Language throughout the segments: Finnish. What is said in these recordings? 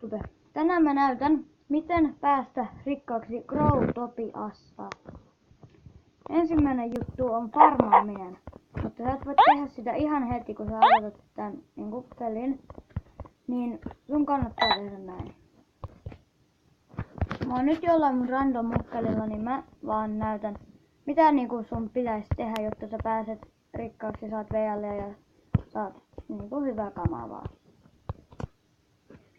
YouTube. Tänään mä näytän, miten päästä rikkaaksi Grow-Topiassa. Ensimmäinen juttu on farmaaminen, mutta sä et voi tehdä sitä ihan heti, kun sä aloitat tän pelin. Niin sun kannattaa tehdä näin. Mä oon nyt jollain mun random muhkelilla, niin mä vaan näytän, mitä sun pitäisi tehdä, jotta sä pääset rikkaaksi ja saat VL ja saat hyvää kamaa vaan.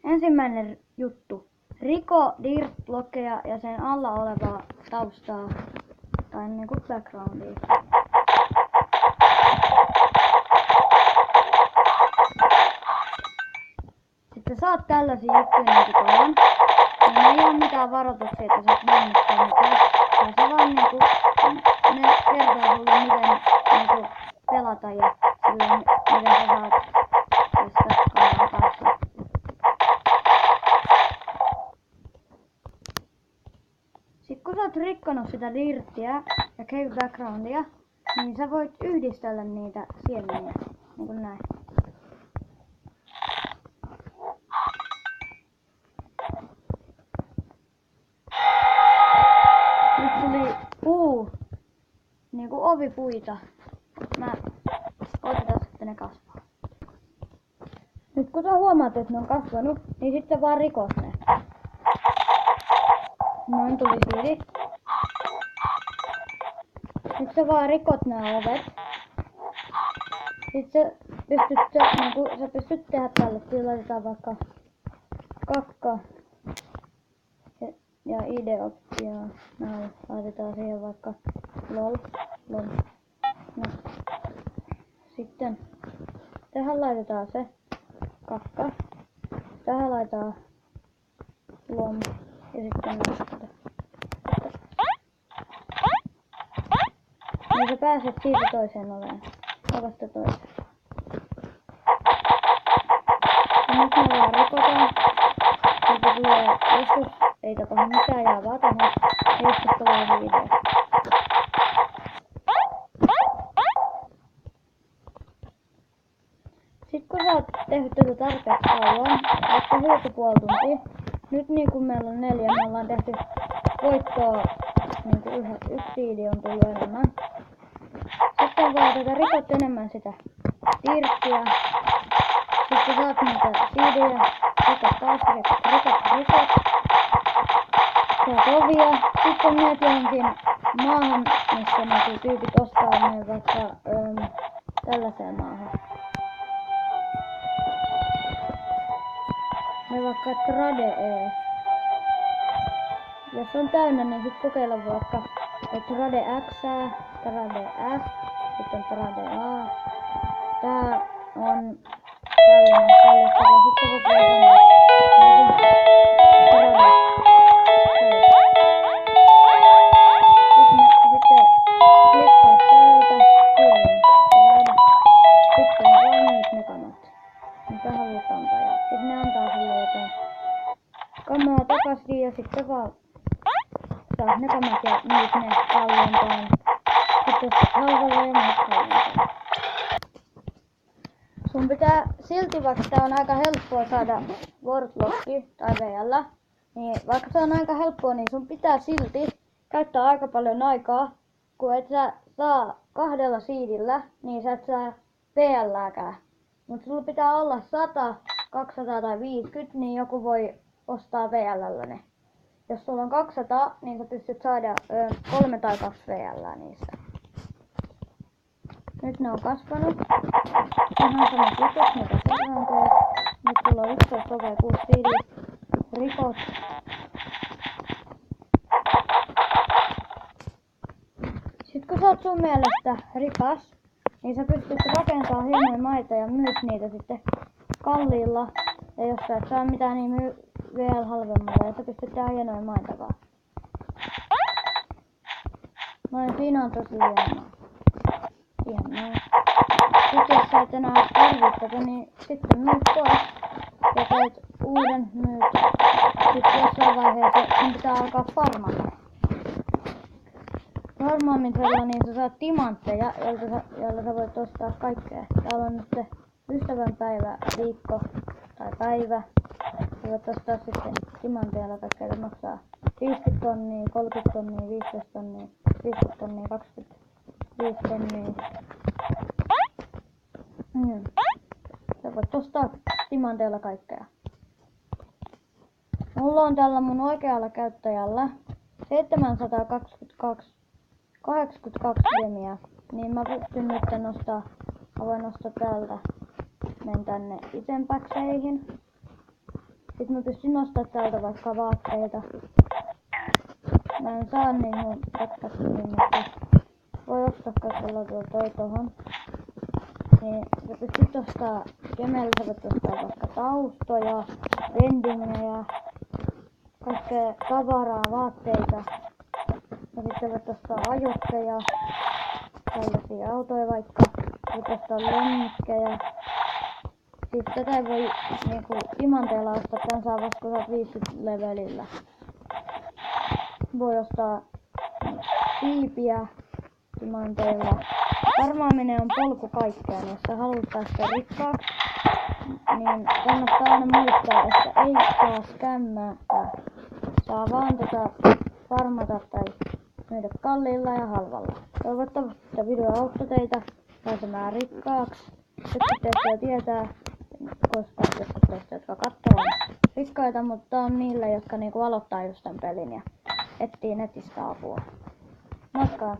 Ensimmäinen juttu. Riko dirt-blokkeja ja sen alla olevaa taustaa tai backgroundia. Sitten saat tällaisia juttuja paljon. Ja ei oo mitään varoituksia, että sä oot mainittaa mitään. Ja se vaan ne kertoo sulle miten pelata ja silleen miten sä saat tästä kamaa kanssa. Sitten kun sä oot rikkonut sitä dirttiä ja cave backgroundia, niin sä voit yhdistellä niitä siemeniä, niin näin. Nyt tuli puu, ovipuita. Otetaan sitten ne kasvaa. Nyt kun sä huomaat, että ne on kasvanut, niin sit sä vaan rikot ne. Noin tuli siidi. Nyt sä vaan rikot nää ovet. Sitten sä pystyt tehdä tälle. Siihen laitetaan vaikka kakka ja ideoppia. Näin laitetaan siihen vaikka lol. No. Sitten tähän laitetaan se kakka. Tähän laitetaan lom. Ja sitten näistä. Niin sä pääset siitä toiseen oveen. Ovesta toiseen. Ja nyt me vaan rikotaan. Sitten tulee joskus, ei tapahdu mitään, jää vaan tähän. Ja joskus tulee video. Sitten kun sä oot tehnyt tätä tarpeeksi kauan, vaikka puoli tuntia. Nyt kun meillä on 4, me ollaan tehty voittoa, yksi siidi on tullut enemmän. Sitten vaan rikot enemmän sitä dirttiä. Sitten saat niitä siidejä, rikot taas, rikot. Saat ovia. Sitten menet johonkin maahan, missä tyypit ostaa ne vaikka tällaiseen maahan. Me vaikka trade. Jos on täynnä, niin sit kokeilla vaikka trade X, trade F, sitten trade A. Tää on tällainen pallikko ja sitten voit laittaa trade. Sitten klikkaat täältä, trade. Sitten vaan nyt ne kanat. Mitä haluat antaa ja sitten ne antaa sulle jotain kamaa takaisin ja sitten vaan saat ne kamat ja myyt ne hallintaan. Sitten halvalla ja myyt hallintaan. Sun pitää silti, vaikka tää on aika helppoa saada Wordlocki tai VL, niin vaikka se on aika helppoa, niin sun pitää silti käyttää aika paljon aikaa, kun et sä saa 2 siidillä, niin sä et saa VL:ääkään. Mutta sulla pitää olla 100, 200 tai 50, niin joku voi ostaa VL:llä ne. Jos sulla on 200, niin sä pystyt saada 3 tai 2 VL:ää niistä. Nyt ne on kasvanut. Ihan samat jutut, mitä silloin teet. Nyt sulla on 11 ovea 6 siidiä. Rikot. Sitten kun sä oot sun mielestä rikas, niin sä pystyt rakentamaan hienoja maita ja myyt niitä sitten kalliilla. Ja jos sä et saa mitään, niin myy vielä halvemmalla ja sä pystyt tehdä hienoja maita vaan. Noin, siinä on tosi hienoa. Hienoa. Sitten jos sä et enää tarvitse tätä, niin sitten myyt pois. Ja teet uuden myyt. Sitten jossain vaiheessa sun pitää alkaa farmata. Farmaamisella niin sä saat timantteja, joilla sä voit ostaa kaikkea. Täällä on nyt se ystävänpäivä, viikko tai päivä. voit ostaa sitten timanteella kaikkea, maksaa 50 tonnia, 30 tonnia, 15 tonnia, 50 tonnia, 25 tonnia. Sä voit ostaa timanteella kaikkea. Mulla on tällä mun oikealla käyttäjällä 782 gemiä, niin mä pystyn nyt nostaa, mä voin nostaa täältä, menen tänne itempäkseihin. Sitten mä pystyn nostaa täältä vaikka vaatteita. Mä en saa niin mun ratkaisuun, mutta voi ostaa kaikella toi tohon. Niin sä pystyt ostaa gemellä, sä voit ostaa vaikka taustoja, vendingejä, kaikkea tavaraa, vaatteita. Ja sitten voit ostaa ajokkeja, tällaisia autoja vaikka, voit ostaa lemmikkejä. Siis tätä ei voi niinku timanteella ostaa, tän saa vasta kun sä oot 50 levelillä. Voi ostaa siipiä timanteilla. Farmaaminen on polku kaikkeen, jos sä haluat päästä rikkaaksi, niin kannattaa aina muistaa, että ei saa skämmätä. Saa vaan farmata tai myydä kalliilla ja halvalla. Toivottavasti tämä video auttoi teitä pääsemään rikkaaksi. Jotkut teistä jo tietää, koska jotkut teistä, jotka katsoo, on rikkaita, mutta on niille, jotka niinku aloittaa just tämän pelin ja etsii netistä apua. Moikka!